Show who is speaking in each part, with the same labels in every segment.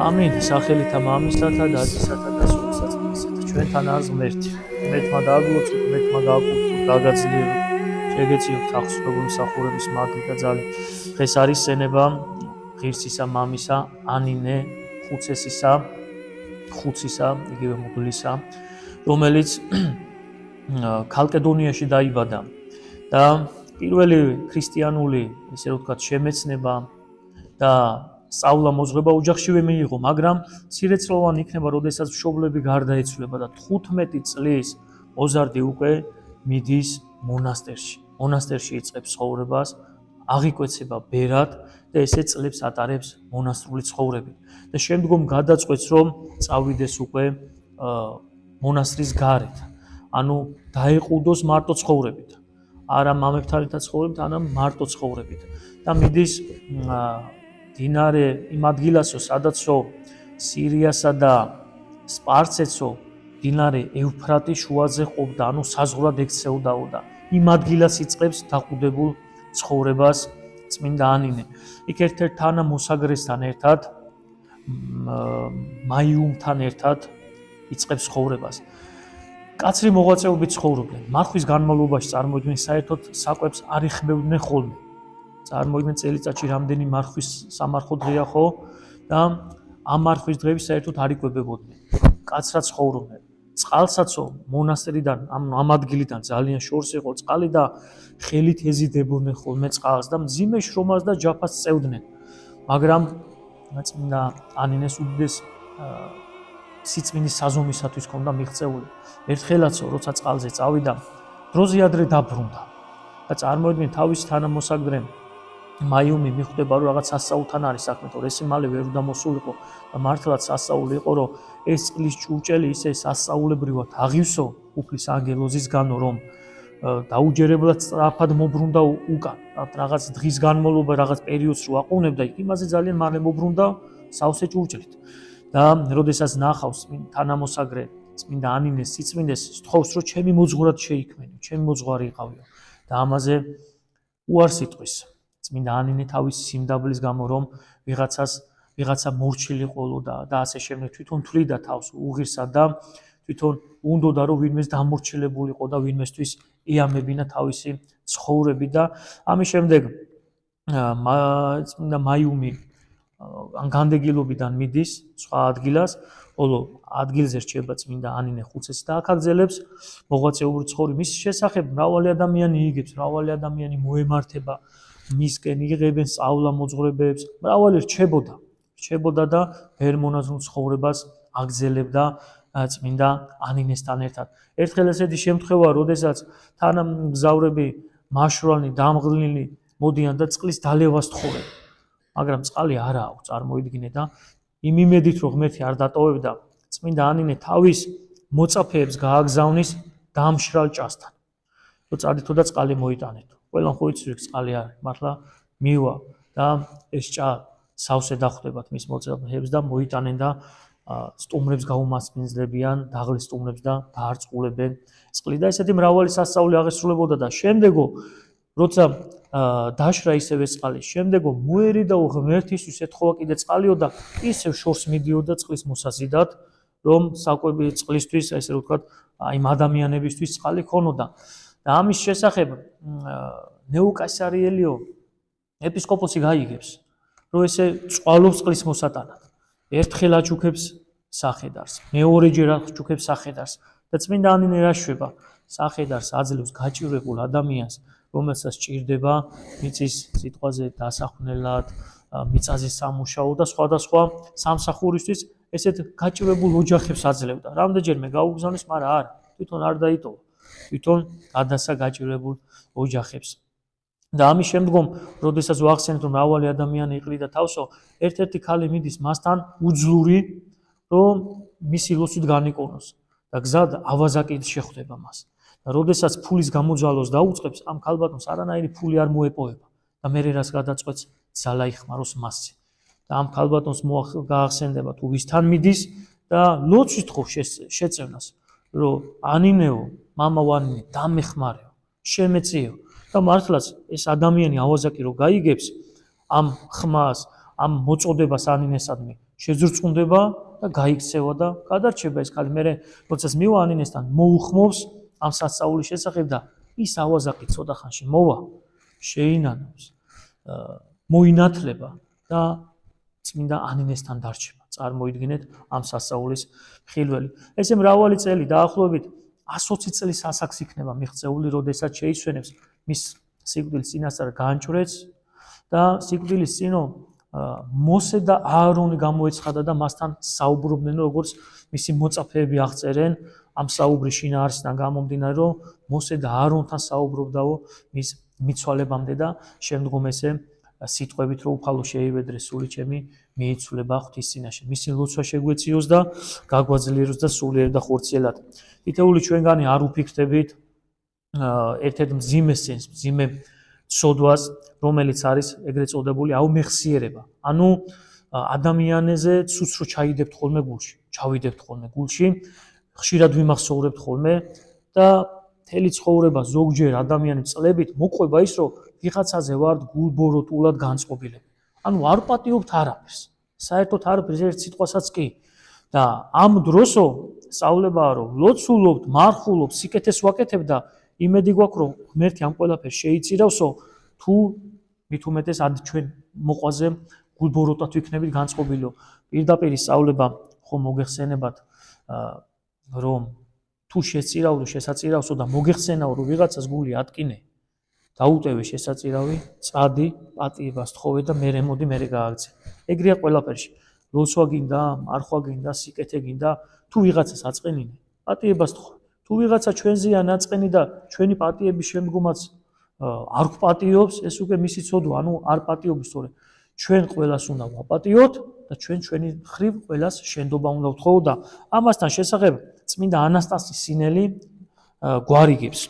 Speaker 1: ამინ სახელითა მამისათა და დისათა და სულისათა ჩვენთან არის ღმერთი. ღმერთმა დააგლოცოთ, ღმერთმა გააკურთხოთ, გაგაძლიეროთ, შეგეციოთ აღსრულებული მსახურების მადლი და ძალით. დღეს არის სენება ღირსისა მამისა ანინე ხუცისა, იგივე მღვდლისა, რომელიც ქალკედონიაში დაიბადა და პირველი ქრისტიანული, ესე რომ ვთქვათ, შემეცნება და სწავლა მოძღვრება ოჯახშივე მიიღო, მაგრამ მცირეწლოვანი იქნება, როდესაც მშობლები გარდაეცვლება და 15 წლის მოზარდი უკვე მიდის მონასტერში. მონასტერში იწყებს ცხოვრებას, აღიკვეცება ბერად და ესე წლებს ატარებს მონასტრული ცხოვრებით. და შემდგომ გადაწყვეტს, რომ წავიდეს უკვე მონასტრის გარეთ. ანუ დაეყუდოს მარტო ცხოვრებით. არა მამებთან ერთად ცხოვრებით, არამედ მარტო ცხოვრებით. და მიდის დინარე იმ ადგილასო, სადაცო სირიასა და სპარსეთსო დინარე ევფრატის შუაზე ყოფდა, ანუ საზღვრად ექცეოდაო და იმ ადგილას იწყებს დაყუდებულ ცხოვრებას წმინდა ანინე. იქ ერთ-ერთ თანამოსაგრესთან ერთად, მაიუმთან ერთად იწყებს ცხოვრებას. კაცრი მოღვაწეობით ცხოვრობდნენ. მარხვის განმავლობაში წარმოიდგნენ საერთოდ საკვებს არ იხმევდნენ ხოლმე. წარმოიდგინეთ წელიწადში რამდენი მარხვის სამარხო დღეა ხო და ამ მარხვის დღეები საერთოდ არ იკვებებოდნენ. კაცრად ცხოვრობდნენ. წყალსაცო მონასტრიდან, ამ ადგილიდან ძალიან შორს იყო წყალი და ხელით ეზიდებოდნენ ხოლმე წყალს და მძიმე შრომას და ჯაფას წევდნენ. მაგრამ წმინდა ანინეს უდიდეს სიწმინდის საზომისათვის ჰქონდა მიღწეული. ერთხელაცო, როცა წყალზე წავიდა, დროზე ადრე დაბრუნდა და წარმოიდგინეთ თავისი თანამოსაგრე მაიუმი მიხვდება, რომ რაღაც სასწაულთან არის საქმე, თორე ეს მალე ვერ უნდა მოსულიყო და მართლაც სასწაული იყო, რომ ეს წყლის ჭურჭელი ისე სასწაულებრივად აღივსო უფლის ანგელოზისგანო, რომ დაუჯერებლად სწრაფად მობრუნდა უკან. რაღაც დღის განმავლობა, რაღაც პერიოდს რო აყოვნებდა, იმაზე ძალიან მალე მობრუნდა სავსე ჭურჭელით. და როდესაც ნახავს თანამოსაგრე წმინდა ანინეს სიწმინდეს, სთხოვს, რომ ჩემი მოძღვრად შეიქმნიო, ჩემი მოძღვარი იყავიო და ამაზე უარს იტყვის. წმინდა ანინე თავის სიმდაბლის გამო, რომ ვიღაცა მორჩილიყო და ასე შემდეგ თვითონ თვლიდა თავს უღირსად და თვითონ უნდოდა, რომ ვინმეს დამორჩილებულიყო და ვინმესთვის ეამებინა თავისი ცხოვრები და ამის შემდეგ წმინდა მაიუმი განდეგილობიდან მიდის სხვა ადგილას, ხოლო ადგილზე რჩება წმინდა ანინე ხუცესი და აქ აგზელებს მოღვაწეობრივ ცხოვრებას. მის შესახებ მრავალი ადამიანი იგებს, მრავალი ადამიანი მოემართება მისკენ, იღებენ სწავლა მოძღვრებებს, მრავალი რჩებოდა და ვერ მონაზვნ ცხოვრებას აგზელებდა წმინდა ანინესთან ერთად. ერთხელ ესეთი შემთხვევაა, როდესაც თანამგზავრები მაშვრალნი, დამღლნილი მოდიან და წყლის დალევას თხოვენ. მაგრამ წყალი არა აქვს, წარმოიდგინე და იმ იმედით, რომ ღმერთი არ დატოვებდა, წმინდა ანინე თავის მოწაფეებს გააგზავნის დამშრალ ჭასთან. რომ წადითო და წყალი მოიტანეთო. ყველამ ხო იცის, რომ წყალი არის, მართლა მივა და ეს ჭა სავსე დახვდებათ მის მოწაფეებს და მოიტანენ და სტუმრებს გაუმასპინძლებიან, დაღლის სტუმრებს და დაარწყულებენ წყლით და ესეთი მრავალი სასწაული აღესრულებოდა და შემდეგო როცა დაშრა ისევე წყალი, შემდეგო მოერიდაო ღმერთისთვის ეთხოვა კიდე წყალიო და ისევ შორს მიდიოდა წყლის მოსაზიდად, რომ საკვები წყლისთვის, ესე რომ ვთქვათ, იმ ადამიანებისთვის წყალი ქონოდა. და ამის შესახებ ნეუკასარიელიო ეპისკოპოსი გაიგებს, რომ ესე წვალობს წყლის მოსატანად. ერთხელ აჩუქებს სახედარს, მეორეჯერ აჩუქებს სახედარს და წმინდა ანინე რა შვება? სახედარს აძლევს გაჭირებულ ადამიანს, რომელსაც ჭირდება მიწის სიტყვაზე დასახვნელად, მიწაზე სამუშაო და სხვადასხვა სამსახურისთვის ესეთ გაჭირებულ ოჯახებს აძლევდა. რამდენჯერმე გაუგზავნეს, მაგრამ არა, თვითონ არ დაიტოვა. თვითონ გადასა გაჭირებულ ოჯახებს. და ამის შემდგომ, როდესაც ვახსენეთ, რომ მრავალი ადამიანი იყრიდა თავსო, ერთ-ერთი ქალი მიდის მასთან უძლური, რომ მისი ლოცვით განიკონოს და გზად ავაზაკით შეხვდება მას. და როდესაც ფულის გამოძალოს დაუწყებს, ამ ქალბატონს არანაირი ფული არ მოეპოვება და მერე რას გადაწყვეტს, ძალა იხმაროს მასზე. და ამ ქალბატონს გაახსენდება თუ ვისთან მიდის და ლოცვით თხოვს შეწევნას, რომ ანინეო, მამაო ანინე, დამეხმარეო, შემეწიო. და მართლაც ეს ადამიანი ავაზაკი რო გაიგებს ამ ხმას, ამ მოწოდებას ანინესადმი, შეძრწუნდება და გაიქცევა და გადარჩება ეს ქალი. მე როდესაც მივა ანინესთან მოუხმობს ამ სასწაულის შესახებ და ის ავაზაკი ცოტა ხანში მოვა, შეინანავს, მოინათლება და წმინდა ანინესთან დარჩება. წარმოიდგინეთ ამ სასწაულის ხილველი. ესე მრავალი წელი დაახლოებით 120 წლის ასაკს იქნება მიღწეული, როდესაც შეისვენებს მის სიკვდილის წინასწარ განჭვრეთს და სიკვდილის წინო მოსე და აარონი გამოეცხადა და მასთან საუბრობდნენ, როგორც მისი მოწაფეები აღწერენ ამ საუბრის შინაარსიდან გამომდინარე, რომ მოსე და აარონთან საუბრობდაო მის მიცვალებამდე და შემდგომ ესე სიტყვებით რომ უფალო შეივედრე სული ჩემი მიიცვლება ღვთის წინაშე. მისი ლოცვა შეგვეციოს და გაგვაძლიეროს და სულიერ და ხორციელად. თითოეული ჩვენგანი არ უფიქრდებით ერთ-ერთ მძიმე სენს, მძიმე ცოდვას, რომელიც არის ეგრეთ წოდებული აუმეხსიერება. ანუ ადამიანზე ცუც რო ჩაიდებთ ხოლმე გულში, ჩავიდებთ ხოლმე გულში, ხშირად ვიმახსოვრებთ ხოლმე და მთელი ცხოვრება ზოგჯერ ადამიანი წლებით მოყვება ის, რომ ვიღაცაზე ვართ გულბოროტულად განწყობილები. ანუ არ პატიობთ არაფერს. საერთოდ არაფერს ერთ სიტყვასაც კი. და ამ დროსო სწავლებაა, რომ ლოცულობთ, მარხულობთ, სიკეთეს ვაკეთებ და იმედი გვაქვს, რომ ღმერთი ამ ყველაფერს შეიწირავსო, თუ მით უმეტეს ად ჩვენ მოყვაზე გულბოროტად ვიქნებით განწყობილო. პირდაპირ სწავლება ხომ მოგეხსენებათ, რომ თუ შეწირავდო, შესაწირავსო და მოგეხსენაო, რომ ვიღაცას გული ატკინე, დაუტევე შესაწირავი, წადი, პატიებას თხოვე და მერე მოდი, მერე გააგრძე. ეგრეა ყველაფერში. ლოცვა გინდა, მარხვა გინდა, სიკეთე გინდა, თუ ვიღაცას აწყენინე, პატიებას თხოვე. თუ ვიღაცა ჩვენზეა ნაწყენი და ჩვენი პატიების შემდგომაც არ გვპატიობს, ეს უკვე მისი ცოდვა, ანუ არ პატიობს, თორე ჩვენ ყველას უნდა ვაპატიოთ და ჩვენი ხრივ ყველას შენდობა უნდა ვთხოვო და ამასთან შესახებ წმინდა ანასტასის სინელი გვარიგებს.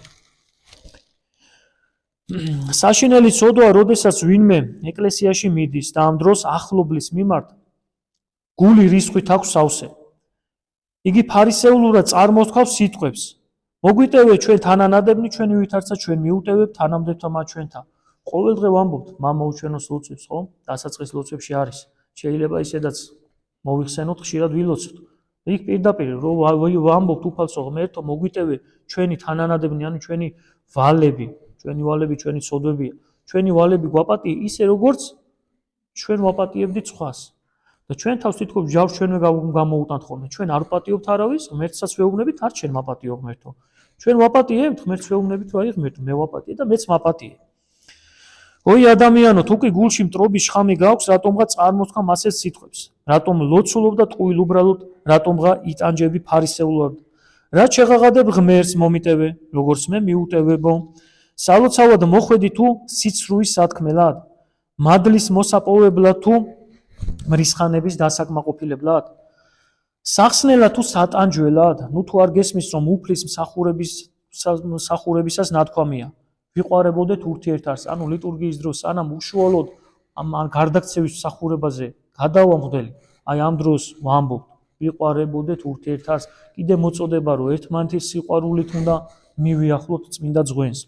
Speaker 1: საშინელი ცოდვა, როდესაც ვინმე ეკლესიაში მიდის და ამ დროს ახლობლის მიმართ გული რისხვით აქვს სავსე. იგი ფარისეულურად წარმოთქვავს სიტყვებს. მოგვიტევე ჩვენ თანანადებნი ჩვენი ვითარცა ჩვენ მიუტევებთ თანამდებთა მათ ჩვენთან. ყოველდღე ვამბობთ მამაუჩვენოს ლოცვებს, ხო? დასაწყის ლოცვებში არის. შეიძლება ისედაც მოვიხსენოთ, ხშირად ვილოცოთ. იქ პირდაპირ რომ ვამბობთ უფალსო ღმერთო, მოგვიტევე ჩვენი თანანადებნი, ანუ ჩვენი ვალები, ჩვენი ცოდვებია. ჩვენი ვალები გვაპატიე ისე როგორც ჩვენ ვაპატიებდით სხვას. და ჩვენ თავს თითქოს ჯავს ჩვენვე გამოუტანთ ხოლმე. ჩვენ არ პატიობთ არავის, ღმერთსაც ვეუბნებით, არ ჩვენ მაპატიო ღმერთო. ჩვენ ვაპატიებთ, ღმერთს ვეუბნებით, რომ აი ღმერთო, მე ვაპატიე და მეც მაპატიე. oi ადამიანო, თუ კი გულში მტრობის შხამი გაქვს, რატომღა წარმოთქვა მასეთ სიტყვებს? რატომ ლოცულობ და ტყუილ უბრალოდ, რატომღა იტანჯები ფარისეულად? რაც შეღაღადებ ღმერთს მომიტევე, როგორც მე მიუტევებო. სალოცავად მოხვედი თუ სიცრუის სათქმელად? მადლის მოსაპოვებლად თუ მრისხანების დასაკმაყოფილებლად? სახსნელად თუ სატანჯველად? ნუ თუ არ გესმის, რომ უფლის მსახურებისას ნათქვამია. ვიყვარებოდეთ ურთიერთარს, ანუ ლიტურგიის დროს, სანამ უშუალოდ ამ გარდაქცევის მსახურებაზე გადავამღდელი, აი ამ დროს ვამბობთ, ვიყვარებოდეთ ურთიერთარს, კიდე მოწოდება, რომ ერთმანეთის სიყვარულით უნდა მივიახლოთ წმინდა ძღვენს.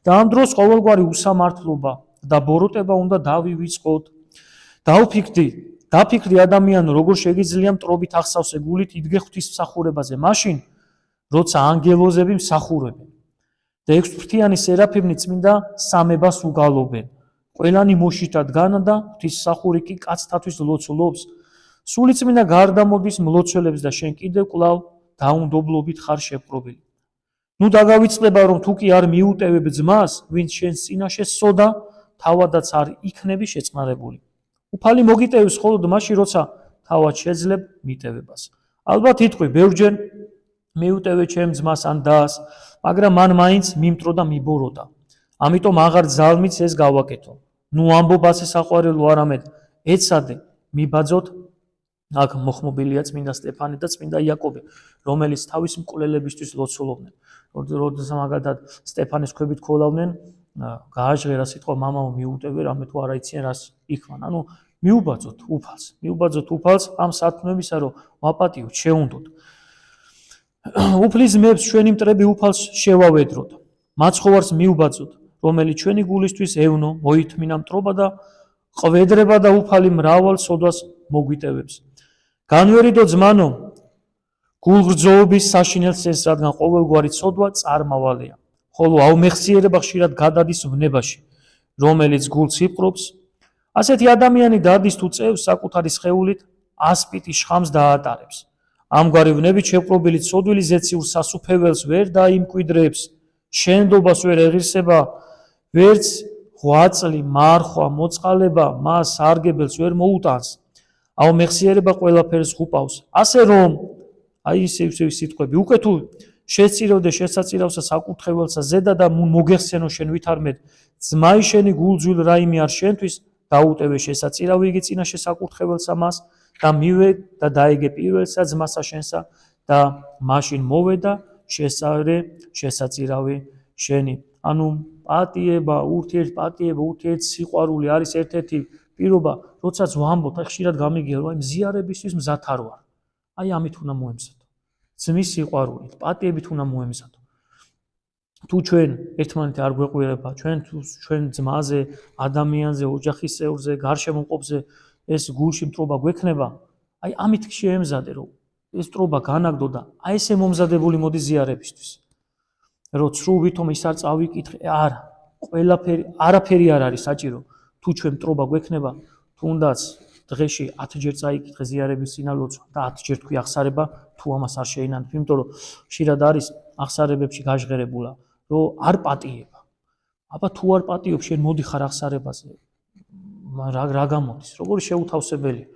Speaker 1: და ამ დროს ყოველგვარი უსამართლობა და ბოროტება უნდა დავივიწყოთ. დაფიქრდი ადამიანო, როგორ შეგიძლია მტრობით ახსავსე გულით იდგე ღვთის მსახურებაზე, მაშინ, როცა ანგელოზები მსახურებენ და ექვსფრთიანი სერაფიმნი წმინდა სამებას უგალობენ. ყველანი მოშითა დგანა და ღვთის მსახური კი კაცთათვის ლოცულობს. სული წმინდა გარდამოდის მლოცველებს და შენ კიდევ კვლავ დაუნდობლობით ხარ შეპყრობილი. ნუ დაგავიწყდება, რომ თუ კი არ მიუტევებ ძმას, ვინც შენ წინაშე სოდა, თავადაც არ იქნები შეწყნარებული. უფალი მოგიტევს მხოლოდ მაშინ, როცა თავად შეძლებ მიტევებას. ალბათ იტყვი, ბევრჯერ მიუტევე ჩემ ძმას ან დას, მაგრამ მან მაინც მიმტრო და მიბოროტა. ამიტომ აღარ ძალმიც ეს გავაკეთო. ნუ ამბობ ასე საყვარელო არამედ ეცადე მიბაძოთ. აქ მოხმობილია წმინდა სტეფანე და წმინდა იაკობე, რომელიც თავის მკვლელებისთვის ლოცულობდნენ. როდესაც მაგალითად სტეფანეს ქვებით ქოლავდნენ, გააჟღერა სიტყვა მამაო მიუტევე, რამე თუ არ აიციან რას იქვან. ანუ მიუბაძოთ უფალს ამ სათქმებისა, რომ ვაპატიოთ, შეუნდოთ. უფლის ძმებს ჩვენი მტრები უფალს შევავედროთ. მაცხოვარს მიუბაძოთ, რომელიც ჩვენი გულისთვის ევნო, მოითმინა მტრობა და ყვედრება და უფალი მრავალ სოდვას მოგვიტევებს. განვერიდო ძმანო, გულგრძოობის საშინელ წესს, რადგან ყოველგვარი ცოდვა წარმავალია, ხოლო აუმეხსიერება ხშირად გადადის ვნებაში, რომელიც გულს იპყრობს. ასეთი ადამიანი დადის თუ წევს საკუთარი სხეულით ასპიტის შხამს დაატარებს. ამგვარი ვნებით შეპყრობილი ცოდვილი ზეციურ სასუფეველს ვერ დაიმკვიდრებს, შენდობას ვერ ეღირსება, ვერც ღვაწლი, მარხვა, მოწყალება მას სარგებელს ვერ მოუტანს. აუმეხსიერება ყველაფერს ხუპავს. ასე რომ, აი ისევ სიტყვები, უკვე თუ შეწირავდე შესაწირავსა საკურთხეველსა ზედა და მოგეხსენო შენ ვითარმედ, ძმაი შენი გულძვილ რაიმე არ შენთვის, დაუტევე შესაწირავი იგი წინაშე საკურთხეველსა მას და მივე და დაეგე პირველსა ძმასა შენსა და მაშინ მოვე და შესწავლე შესაწირავი შენი. ანუ პატიება, ურთიერთ სიყვარული არის ერთ-ერთი პირობა, როდესაც ვამბობთ, ხშირად გამიგია, რომ აი მზიარებისთვის მზად არ ვარ. აი ამით უნდა მოემზადო. ძმის სიყვარულით, პატიებით უნდა მოემზადო. თუ ჩვენ ერთმანეთი არ გვეყვირება, ჩვენ ძმაზე, ადამიანზე, ოჯახის წევრზე, გარშემოყოფზე ეს გულში მტრობა გვექნება, აი ამით შეემზადე, რომ ეს მტრობა განაგდო და აი ესე მომზადებული მოდი ზიარებისთვის. რომ სრულ ვითომ ის არ წავიკითხე, არა, არაფერი არ არის საჭირო. თუ ჩვენ მტრობა გვექნება, თუნდაც დღეში 10 ჯერ წაიკითხე ზიარების წინალოცვა და 10 ჯერ თქვი აღსარება, თუ ამას არ შეინანებ, იმიტომ რომ ხშირად არის აღსარებებში გაჟღერებულა, რომ არ პატიება. აბა თუ არ პატიობ, შენ მოდიხარ აღსარებაზე. რა გამოდის? როგორი შეუთავსებელია.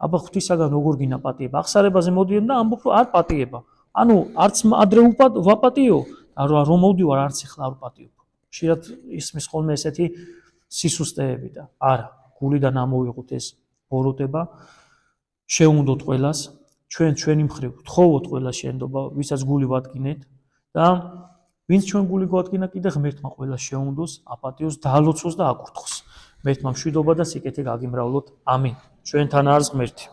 Speaker 1: აბა ღვთისაგან როგორ გინა პატიება? აღსარებაზე მოდიან და ამბობ, რომ არ პატიება. ანუ არც ადრე ვაპატიო, რომ მოვდივარ, არც ახლა არ ვპატიობ. ხშირად ისმის ხოლმე ესეთი სისუსტეები და არა, გულიდან ამოვიღოთ ეს ბოროტება, შეუნდოთ ყველას, ჩვენი მხრივ ვთხოვოთ ყველა შენდობა, ვისაც გული ვადგინეთ და ვინც ჩვენ გული გვადგინა, კიდე ღმერთმა ყველა შეუნდოს, აპატიოს, დაალოცოს და აკურთხოს. ღმერთმა მშვიდობა და სიკეთე გაგიმრავლოთ. ამინ. ჩვენთან არის ღმერთი.